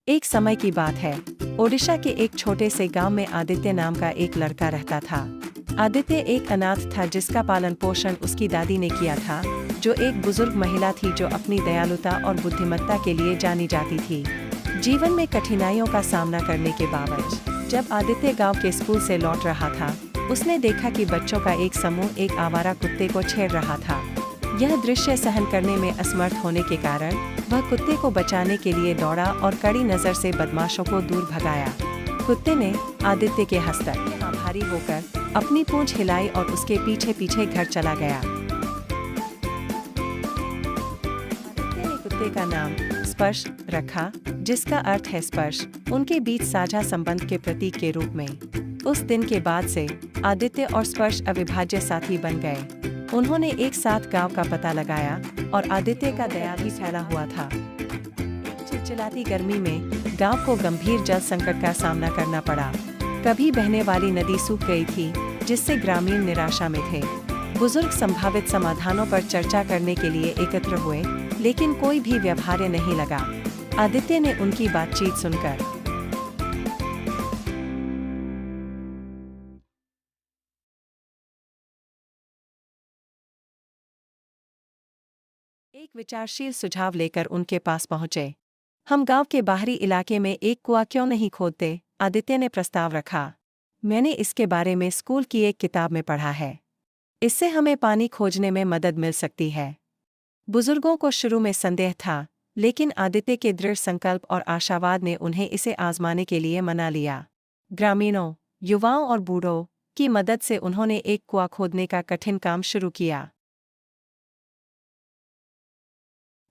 एक समय की बात है। ओडिशा के एक छोटे से गांव में आदित्य नाम का एक लड़का रहता था। आदित्य एक अनाथ था जिसका पालन पोषण उसकी दादी ने किया था, जो एक बुजुर्ग महिला थी जो अपनी दयालुता और बुद्धिमत्ता के लिए जानी जाती थी। जीवन में कठिनाइयों का सामना करने के बावजूद जब आदित्य गांव के स्कूल से लौट रहा था, उसने देखा कि बच्चों का एक समूह एक आवारा कुत्ते को छेड़ रहा था। यह दृश्य सहन करने में असमर्थ होने के कारण वह कुत्ते को बचाने के लिए दौड़ा और कड़ी नजर से बदमाशों को दूर भगाया। कुत्ते ने आदित्य के हस्तक आभारी होकर अपनी पूंछ हिलाई और उसके पीछे पीछे घर चला गया। आदित्य ने कुत्ते का नाम स्पर्श रखा, जिसका अर्थ है स्पर्श, उनके बीच साझा संबंध के प्रतीक के रूप में। उस दिन के बाद से आदित्य और स्पर्श अविभाज्य साथी बन गए। उन्होंने एक साथ गांव का पता लगाया और आदित्य का दया भी फैला हुआ था। चिलचिलाती गर्मी में गांव को गंभीर जल संकट का सामना करना पड़ा। कभी बहने वाली नदी सूख गई थी, जिससे ग्रामीण निराशा में थे। बुजुर्ग संभावित समाधानों पर चर्चा करने के लिए एकत्र हुए, लेकिन कोई भी व्यवहार्य नहीं लगा। आदित्य ने उनकी बातचीत सुनकर एक विचारशील सुझाव लेकर उनके पास पहुंचे। हम गांव के बाहरी इलाके में एक कुआं क्यों नहीं खोदते? आदित्य ने प्रस्ताव रखा। मैंने इसके बारे में स्कूल की एक किताब में पढ़ा है। इससे हमें पानी खोजने में मदद मिल सकती है। बुजुर्गों को शुरू में संदेह था, लेकिन आदित्य के दृढ़ संकल्प और आशावाद ने उन्हें इसे आजमाने के लिए मना लिया। ग्रामीणों, युवाओं और बूढ़ों की मदद से उन्होंने एक कुआं खोदने का कठिन काम शुरू किया।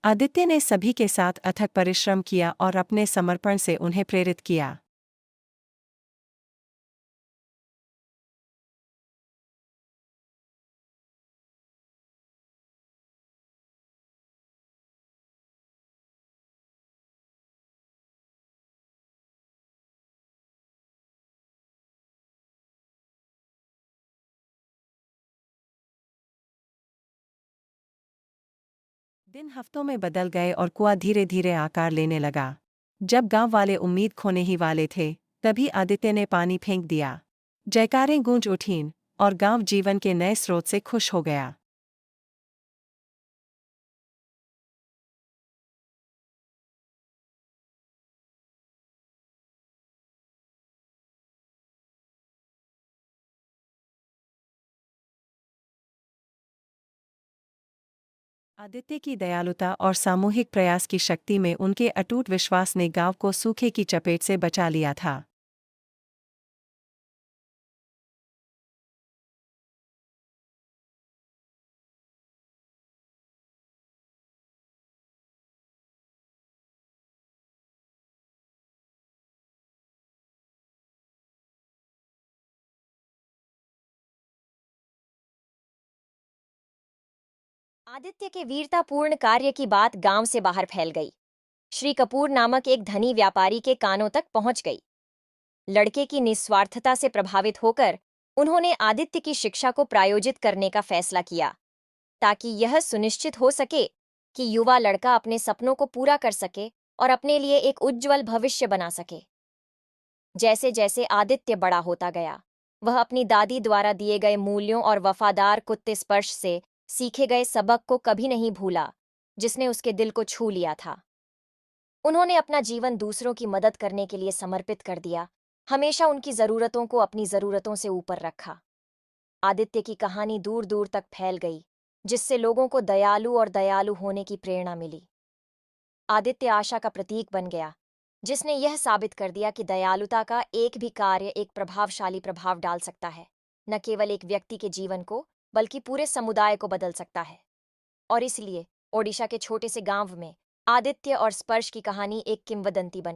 आदित्य ने सभी के साथ अथक परिश्रम किया और अपने समर्पण से उन्हें प्रेरित किया। दिन हफ्तों में बदल गए और कुआं धीरे धीरे आकार लेने लगा। जब गांव वाले उम्मीद खोने ही वाले थे, तभी आदित्य ने पानी फेंक दिया। जयकारें गूंज उठीं और गांव जीवन के नए स्रोत से खुश हो गया। आदित्य की दयालुता और सामूहिक प्रयास की शक्ति में उनके अटूट विश्वास ने गांव को सूखे की चपेट से बचा लिया था। आदित्य के वीरतापूर्ण कार्य की बात गांव से बाहर फैल गई। श्री कपूर नामक एक धनी व्यापारी के कानों तक पहुंच गई। लड़के की निस्वार्थता से प्रभावित होकर उन्होंने आदित्य की शिक्षा को प्रायोजित करने का फैसला किया, ताकि यह सुनिश्चित हो सके कि युवा लड़का अपने सपनों को पूरा कर सके और अपने लिए एक उज्ज्वल भविष्य बना सके। जैसे जैसे आदित्य बड़ा होता गया, वह अपनी दादी द्वारा दिए गए मूल्यों और वफादार कुत्ते स्पर्श से सीखे गए सबक को कभी नहीं भूला, जिसने उसके दिल को छू लिया था। उन्होंने अपना जीवन दूसरों की मदद करने के लिए समर्पित कर दिया, हमेशा उनकी जरूरतों को अपनी जरूरतों से ऊपर रखा। आदित्य की कहानी दूर दूर तक फैल गई, जिससे लोगों को दयालु होने की प्रेरणा मिली। आदित्य आशा का प्रतीक बन गया, जिसने यह साबित कर दिया कि दयालुता का एक भी कार्य एक प्रभावशाली प्रभाव डाल सकता है, न केवल एक व्यक्ति के जीवन को, बल्कि पूरे समुदाय को बदल सकता है। और इसलिए ओडिशा के छोटे से गांव में आदित्य और स्पर्श की कहानी एक किंवदंती बन